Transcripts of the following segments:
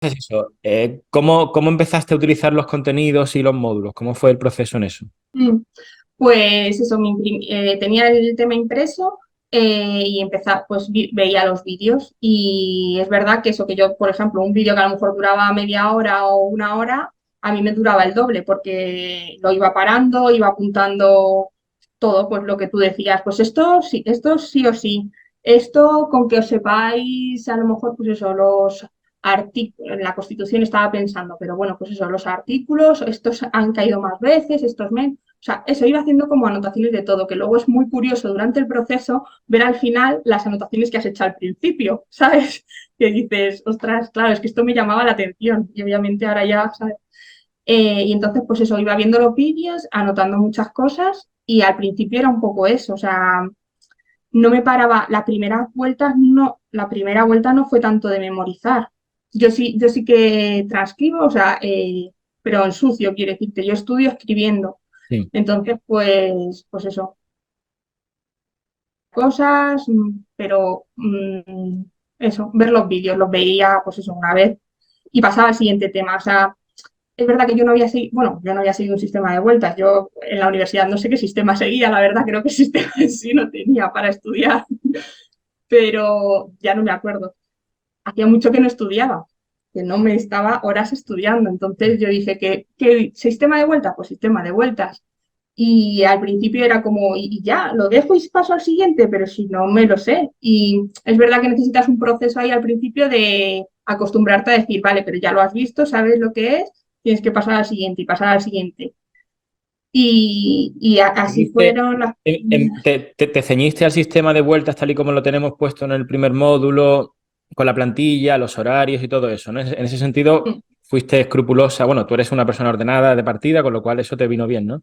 es eso. ¿Cómo empezaste a utilizar los contenidos y los módulos? ¿Cómo fue el proceso en eso? Mm. Pues eso, tenía el tema impreso y empezaba, pues veía los vídeos y es verdad que eso, que yo, por ejemplo, un vídeo que a lo mejor duraba media hora o una hora, a mí me duraba el doble porque lo iba parando, iba apuntando todo, pues lo que tú decías, pues esto sí o sí, esto con que os sepáis, a lo mejor, pues eso, los artículos, en la Constitución estaba pensando, pero bueno, pues eso, los artículos, estos han caído más veces, estos menos. O sea, eso iba haciendo como anotaciones de todo, que luego es muy curioso durante el proceso ver al final las anotaciones que has hecho al principio, ¿sabes? Que dices, ostras, claro, es que esto me llamaba la atención y obviamente ahora ya, ¿sabes? Y entonces, pues eso, iba viendo los vídeos, anotando muchas cosas y al principio era un poco eso, o sea, no me paraba, la primera vuelta no fue tanto de memorizar. Yo sí que transcribo, o sea, pero en sucio, quiere decirte, yo estudio escribiendo. Sí. Entonces, pues eso, cosas, pero eso, ver los vídeos, los veía, pues eso, una vez y pasaba al siguiente tema. O sea, es verdad que yo no había seguido, bueno, yo no había seguido un sistema de vueltas. Yo en la universidad no sé qué sistema seguía, la verdad, creo que sistema en sí no tenía para estudiar, pero ya no me acuerdo. Hacía mucho que no estudiaba, que no me estaba horas estudiando. Entonces yo dije que, ¿qué sistema de vueltas? Pues sistema de vueltas. Y al principio era como, y ya, lo dejo y paso al siguiente, pero si no me lo sé. Y es verdad que necesitas un proceso ahí al principio de acostumbrarte a decir, vale, pero ya lo has visto, sabes lo que es, tienes que pasar al siguiente y pasar al siguiente. Así ¿Seguiste- fueron las te ceñiste al sistema de vueltas tal y como lo tenemos puesto en el primer módulo, con la plantilla, los horarios y todo eso, ¿no? En ese sentido, primeras. fuiste escrupulosa. Bueno, tú eres una persona ordenada de partida, con lo cual eso te vino bien, ¿no?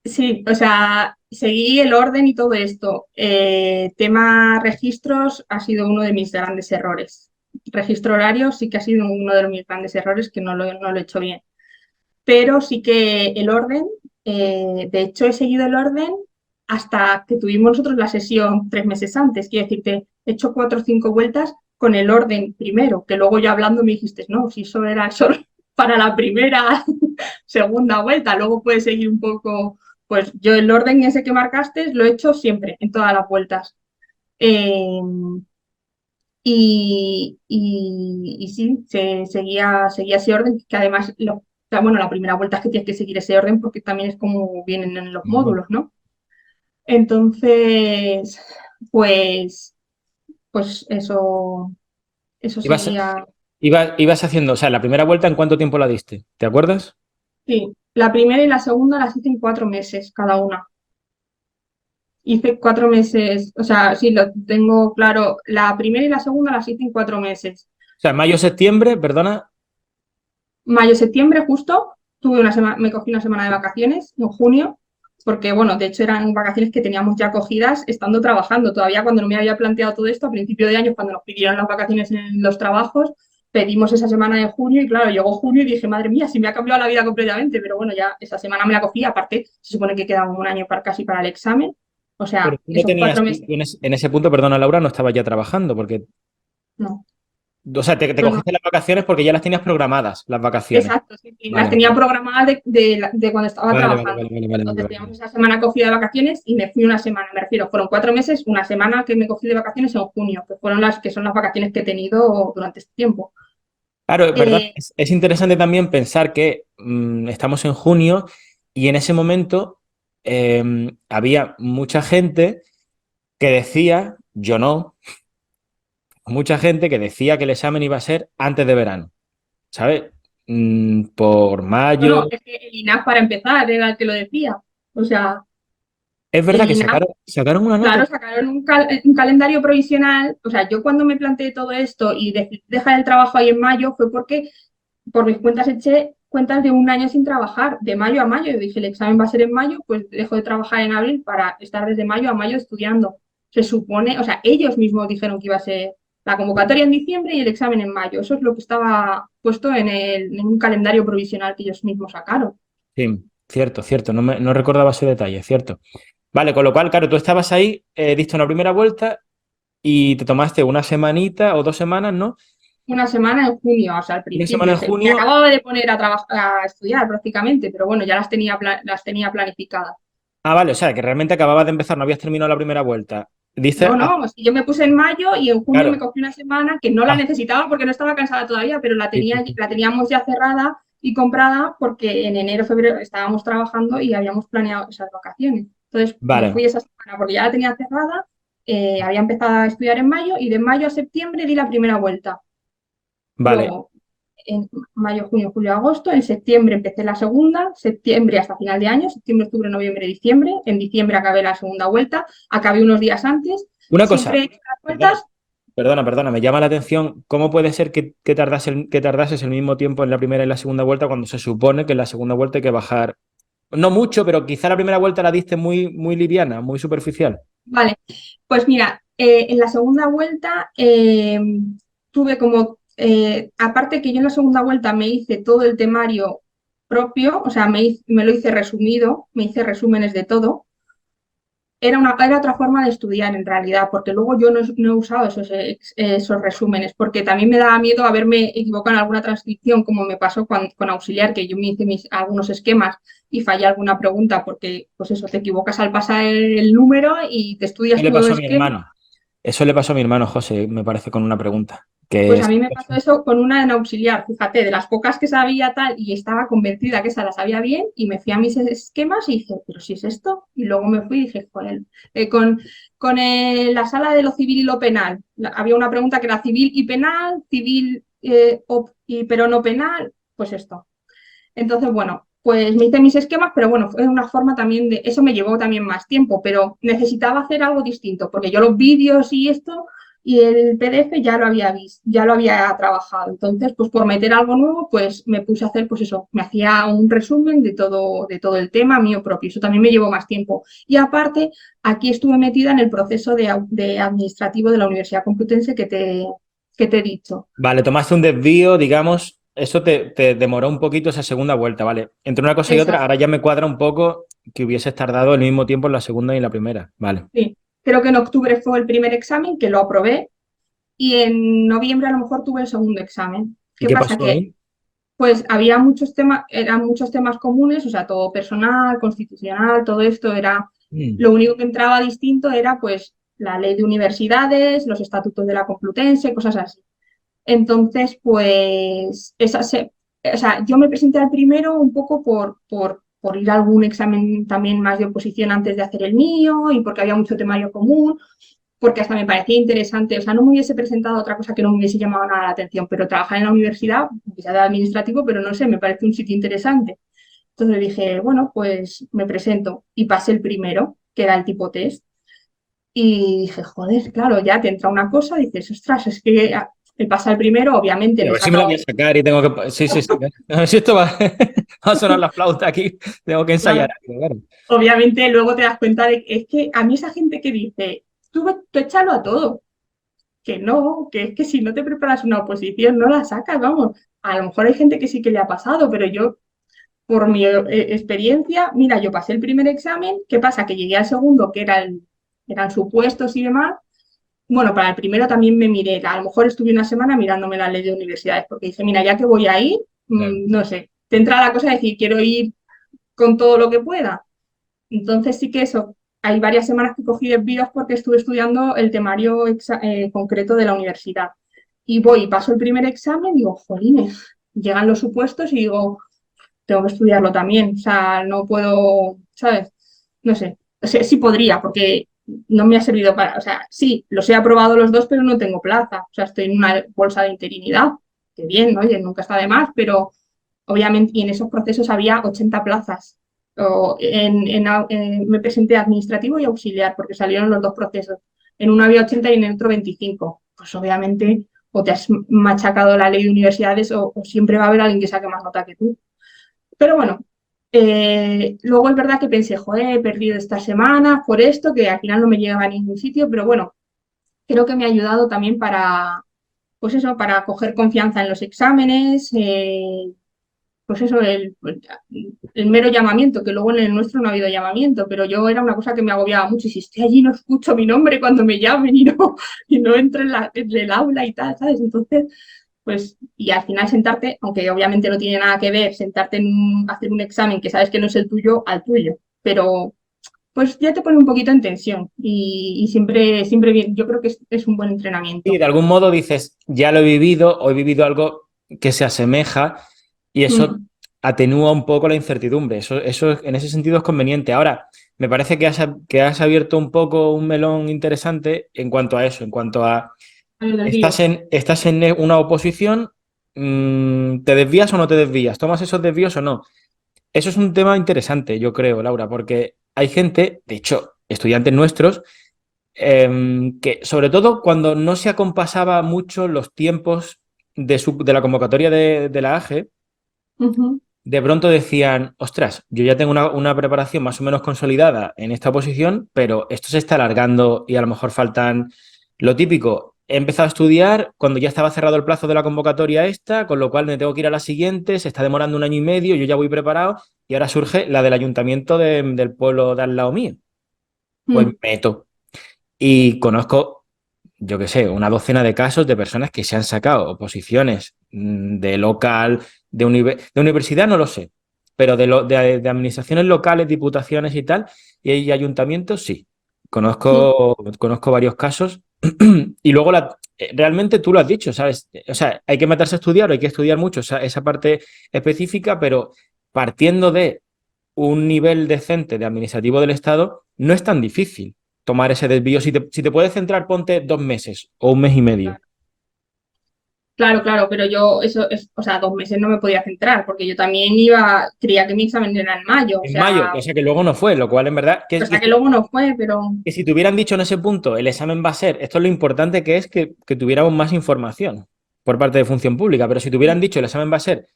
Sí, o sea, seguí el orden y todo esto. Tema registros ha sido uno de mis grandes errores. Registro horario sí que ha sido uno de mis grandes errores que no lo he hecho bien. Pero sí que el orden, de hecho he seguido el orden hasta que tuvimos nosotros la sesión 3 meses antes. Quiero decirte, he hecho 4 o 5 vueltas con el orden primero, que luego ya hablando me dijiste, no, si eso era solo para la primera, segunda vuelta, luego puedes seguir un poco, pues yo el orden ese que marcaste lo he hecho siempre, en todas las vueltas. Eh, y sí, seguía ese orden, que además, o sea, bueno, la primera vuelta es que tienes que seguir ese orden porque también es como vienen en los Ujú. módulos, ¿no? Entonces, pues, pues eso Ibas, seguía. ibas haciendo, o sea, la primera vuelta, ¿en cuánto tiempo la diste? ¿Te acuerdas? Sí, la primera y la segunda las hice en 4 meses cada una. Hice 4 meses, o sea, sí, lo tengo claro. La primera y la segunda las hice en 4 meses. O sea, mayo, septiembre, perdona. Mayo, septiembre, justo, me cogí una semana de vacaciones en junio, porque, bueno, de hecho eran vacaciones que teníamos ya cogidas estando trabajando. Todavía cuando no me había planteado todo esto, a principio de año, cuando nos pidieron las vacaciones en los trabajos, pedimos esa semana de junio y claro, llegó junio y dije, madre mía, si me ha cambiado la vida completamente, pero bueno, ya esa semana me la cogí, aparte se supone que queda un año casi para el examen, o Pero sea, tú no esos tenías, 4 meses, en ese punto, perdona, Laura, no estabas ya trabajando, porque, no, o sea, te no, no. cogiste las vacaciones porque ya las tenías programadas, las vacaciones. Exacto, sí, sí. Las Vale, tenía vale. programadas de cuando estaba Vale, vale, trabajando. vale, vale, vale, vale, Entonces vale. teníamos esa semana cogida de vacaciones y me fui una semana, me refiero, fueron 4 meses, una semana que me cogí de vacaciones en junio, que fueron las que son las vacaciones que he tenido durante este tiempo. Claro, es verdad. Eh, Es interesante también pensar que estamos en junio y en ese momento había mucha gente que decía, yo no, mucha gente que decía que el examen iba a ser antes de verano, ¿sabes? Por mayo. bueno, es que el INAF para empezar era el que lo decía. O sea, Es el verdad que INAF, sacaron una nota. claro, sacaron un calendario provisional. O sea, yo cuando me planteé todo esto y decidí dejar el trabajo ahí en mayo fue porque por mis cuentas eché cuentas de un año sin trabajar, de mayo a mayo. Yo dije, el examen va a ser en mayo, pues dejo de trabajar en abril para estar desde mayo a mayo estudiando. Se supone, o sea, ellos mismos dijeron que iba a ser la convocatoria en diciembre y el examen en mayo. Eso es lo que estaba puesto en un calendario provisional que ellos mismos sacaron. Sí, cierto, cierto, no recordaba ese detalle, cierto. Vale, con lo cual, claro, tú estabas ahí, diste una primera vuelta y te tomaste una semanita o 2 semanas, ¿no? una semana en junio, o sea, al Una semana principio. en Me junio. acababa de poner a trabajar, a estudiar prácticamente, pero bueno, ya las tenía planificadas. Ah, vale, o sea, que realmente acababas de empezar, no habías terminado la primera vuelta. Dices, No, ah, no, si yo me puse en mayo y en junio me claro. cogí una semana que no la Ah, necesitaba porque no estaba cansada todavía, pero sí, sí, sí. la teníamos ya cerrada y comprada porque en enero, febrero estábamos trabajando y habíamos planeado esas vacaciones. Entonces me Vale, fui esa semana porque ya la tenía cerrada, había empezado a estudiar en mayo y de mayo a septiembre di la primera vuelta. vale. Luego, en mayo, junio, julio, agosto. En septiembre empecé la segunda, septiembre hasta final de año, septiembre, octubre, noviembre, diciembre. En diciembre acabé la segunda vuelta, acabé unos días antes. Una cosa, Siempre he hecho las perdona, vueltas, perdona, me llama la atención cómo puede ser que tardases el mismo tiempo en la primera y la segunda vuelta cuando se supone que en la segunda vuelta hay que bajar. No mucho, pero quizá la primera vuelta la diste muy, muy liviana, muy superficial. vale. Pues mira, en la segunda vuelta tuve como, aparte que yo en la segunda vuelta me hice todo el temario propio, o sea, me lo hice resumido, me hice resúmenes de todo. Era otra forma de estudiar en realidad, porque luego yo no he usado esos resúmenes, porque también me daba miedo haberme equivocado en alguna transcripción, como me pasó con Auxiliar, que yo me hice algunos esquemas y fallé alguna pregunta, porque pues eso, te equivocas al pasar el número y te Eso estudias le todo el pasó a mi esquema. hermano. Eso le pasó a mi hermano José, me parece, con una pregunta. Pues a mí me pasó eso con una en auxiliar, fíjate, de las pocas que sabía tal y estaba convencida que esa la sabía bien y me fui a mis esquemas y dije, pero si es esto, y luego me fui y dije, joder, la sala de lo civil y lo penal, había una pregunta que era civil y penal, civil pero no penal, pues esto. Entonces, bueno, pues me hice mis esquemas, pero bueno, fue una forma también de, eso me llevó también más tiempo, pero necesitaba hacer algo distinto, porque yo los vídeos y esto y el PDF ya lo había visto, ya lo había trabajado. Entonces, pues por meter algo nuevo, pues me puse a hacer, pues eso, me hacía un resumen de todo el tema mío propio. Eso también me llevó más tiempo. Y aparte, aquí estuve metida en el proceso de administrativo de la Universidad Complutense que te he dicho. Vale, tomaste un desvío, digamos, eso te demoró un poquito esa segunda vuelta, ¿vale? Entre una cosa y otra, ahora Exacto. ya me cuadra un poco que hubieses tardado el mismo tiempo en la segunda y en la primera, ¿vale? Sí, creo que en octubre fue el primer examen, que lo aprobé, y en noviembre a lo mejor tuve el segundo examen. ¿Y ¿Qué qué pasa? pasó Que ahí? pues había muchos temas, eran muchos temas comunes, o sea, todo personal, constitucional, todo esto era, Mm. lo único que entraba distinto era pues la ley de universidades, los estatutos de la Complutense, cosas así. Entonces, pues, o sea, yo me presenté al primero un poco por ir a algún examen también más de oposición antes de hacer el mío y porque había mucho temario común, porque hasta me parecía interesante, o sea, no me hubiese presentado otra cosa que no me hubiese llamado nada la atención, pero trabajar en la universidad, quizá de administrativo, pero no sé, me parece un sitio interesante. Entonces dije, bueno, pues me presento y pasé el primero, que era el tipo test. Y dije, joder, claro, ya te entra una cosa, dices, ostras, es que el pasar el primero, obviamente Y a me he ver si me la voy sacado, a sacar y tengo que... Sí, sí, sí. A ver si esto va, va a sonar la flauta aquí. Tengo que ensayar claro, algo, claro. obviamente luego te das cuenta de que es que a mí esa gente que dice, tú échalo a todo, que no, que es que si no te preparas una oposición no la sacas, vamos. A lo mejor hay gente que sí que le ha pasado, pero yo, por mi experiencia, mira, yo pasé el primer examen, ¿qué pasa? Que llegué al segundo, eran supuestos y demás. Bueno, para el primero también me miré, a lo mejor estuve una semana mirándome la ley de universidades, porque dije, mira, ya que voy a ir, Claro. no sé, te entra la cosa de decir, quiero ir con todo lo que pueda. Entonces sí que eso, hay varias semanas que cogí desvíos porque estuve estudiando el temario concreto de la universidad. Y voy, paso el primer examen, digo, jolines, llegan los supuestos y digo, tengo que estudiarlo también. O sea, no puedo, ¿sabes? No sé. O sea, sí podría, porque no me ha servido para, o sea, sí, los he aprobado los dos, pero no tengo plaza. O sea, estoy en una bolsa de interinidad. Que bien, ¿no? Oye, nunca está de más, pero obviamente, y en esos procesos había 80 plazas. Me presenté administrativo y auxiliar, porque salieron los dos procesos. En uno había 80 y en el otro 25. Pues obviamente, o te has machacado la ley de universidades o siempre va a haber alguien que saque más nota que tú. Pero bueno, luego es verdad que pensé, joder, he perdido esta semana por esto, que al final no me llegaba a ningún sitio, pero bueno, creo que me ha ayudado también para, pues eso, para coger confianza en los exámenes, pues eso, el mero llamamiento, que luego en el nuestro no ha habido llamamiento, pero yo era una cosa que me agobiaba mucho, y si estoy allí no escucho mi nombre cuando me llamen y no entro en el aula y tal, ¿sabes? Entonces, pues, y al final sentarte, aunque obviamente no tiene nada que ver, sentarte hacer un examen que sabes que no es el tuyo al tuyo, pero pues ya te pone un poquito en tensión y siempre, siempre bien, yo creo que es un buen Y entrenamiento. de algún modo dices, ya lo he vivido o he vivido algo que se asemeja y eso Mm, atenúa un poco la incertidumbre. En ese sentido es conveniente. Ahora, me parece que has abierto un poco un melón interesante en cuanto a eso, en cuanto a a los desvíos. estás en una oposición, ¿te desvías o no te desvías? ¿Tomas esos desvíos o no? Eso es un tema interesante, yo creo, Laura, porque hay gente, de hecho, estudiantes nuestros, que sobre todo cuando no se acompasaba mucho los tiempos de la convocatoria de la AGE, Ujú, de pronto decían, ostras, yo ya tengo una preparación más o menos consolidada en esta posición, pero esto se está alargando y a lo mejor faltan lo típico. He empezado a estudiar cuando ya estaba cerrado el plazo de la convocatoria esta, con lo cual me tengo que ir a la siguiente, se está demorando un año y medio, yo ya voy preparado y ahora surge la del ayuntamiento del pueblo de al lado mío. Pues mm. meto. Y conozco, yo qué sé, una docena de casos de personas que se han sacado oposiciones de local, de universidad, no lo sé, pero de administraciones locales, diputaciones y tal, y ayuntamientos, sí. Mm. Conozco varios casos y luego realmente tú lo has dicho, ¿sabes? O sea, hay que meterse a estudiar, hay que estudiar mucho esa parte específica, pero partiendo de un nivel decente de administrativo del Estado, no es tan difícil tomar ese desvío. Si te puedes centrar, ponte 2 meses o un mes y medio. Claro, claro, pero yo eso es, o sea, 2 meses no me podía centrar porque yo también iba, creía que mi examen era en mayo, o En mayo, sea, cosa que luego no fue, lo cual en verdad, cosa que luego no fue, pero que si te hubieran dicho en ese punto, el examen va a ser, esto es lo importante que es que tuviéramos más información por parte de Función Pública, pero si te hubieran dicho el examen va a ser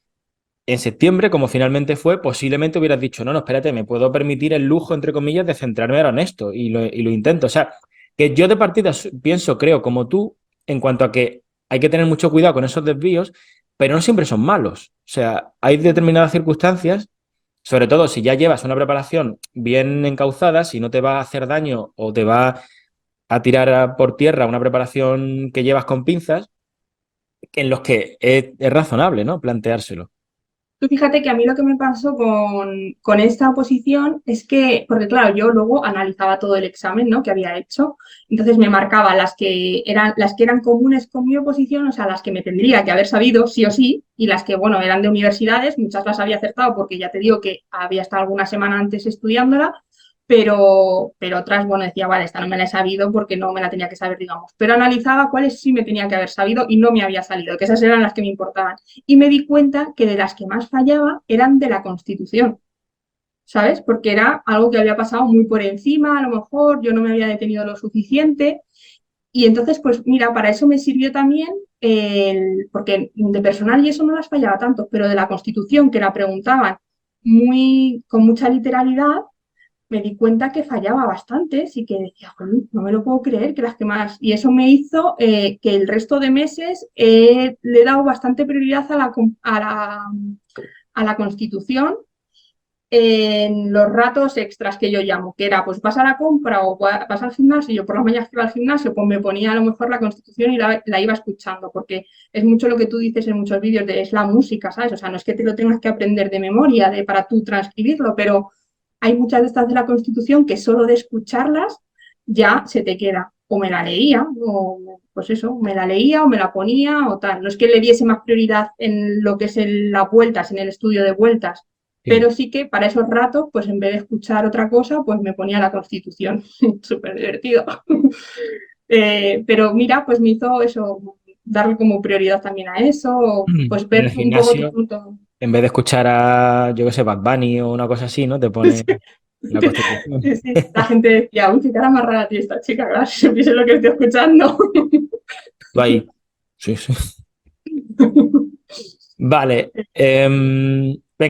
en septiembre, como finalmente fue, posiblemente hubieras dicho, no, no, espérate, me puedo permitir el lujo, entre comillas, de centrarme ahora en esto y lo intento. O sea, que yo de partida pienso, creo, como tú, en cuanto a que hay que tener mucho cuidado con esos desvíos, pero no siempre son malos. O sea, hay determinadas circunstancias, sobre todo si ya llevas una preparación bien encauzada, si no te va a hacer daño o te va a tirar por tierra una preparación que llevas con pinzas, en los que es razonable, ¿no? Planteárselo. tú fíjate que a mí lo que me pasó con esta oposición es que, porque claro, yo luego analizaba todo el examen, ¿no? Que había hecho, entonces me marcaba las que eran comunes con mi oposición, o sea, las que me tendría que haber sabido sí o sí, y las que, bueno, eran de universidades, muchas las había acertado porque ya te digo que había estado alguna semana antes estudiándola, pero otras, bueno, decía, vale, esta no me la he sabido porque no me la tenía que saber, digamos, pero analizaba cuáles sí me tenía que haber sabido y no me había salido, que esas eran las que me importaban y me di cuenta que de las que más fallaba eran de la Constitución, ¿sabes? Porque era algo que había pasado muy por encima, a lo mejor yo no me había detenido lo suficiente. Y entonces, pues mira, para eso me sirvió también, porque de personal y eso no las fallaba tanto, pero de la Constitución, que la preguntaban con mucha literalidad, me di cuenta que fallaba bastante y que decía, "Jolín, no me lo puedo creer, que las que más". Y eso me hizo que el resto de meses le he dado bastante prioridad a la Constitución en los ratos extras que yo llamo, que era pues vas a la compra o vas al gimnasio, yo por las mañanas que iba al gimnasio, pues me ponía a lo mejor la Constitución y la iba escuchando, porque es mucho lo que tú dices en muchos vídeos, es la música, ¿sabes? O sea, no es que te lo tengas que aprender de memoria para tú transcribirlo, pero hay muchas de estas de la Constitución que solo de escucharlas ya se te queda. O me la leía, o pues eso, me la leía o me la ponía o tal. No es que le diese más prioridad en lo que es las vueltas, en el estudio de vueltas, Sí. pero sí que para esos ratos, pues en vez de escuchar otra cosa, pues me ponía la Constitución. Súper divertido. Pero mira, pues me hizo eso, darle como prioridad también a eso, pues En ver el un poco tu gimnasio, punto. en vez de escuchar a, yo qué sé, Bad Bunny o una cosa así, ¿no? Te pone la Sí, Constitución. sí. La gente decía, uy, qué cara más rara tiene esta chica, claro, si supiese lo que estoy escuchando. Tú ahí. Sí, sí. Vale.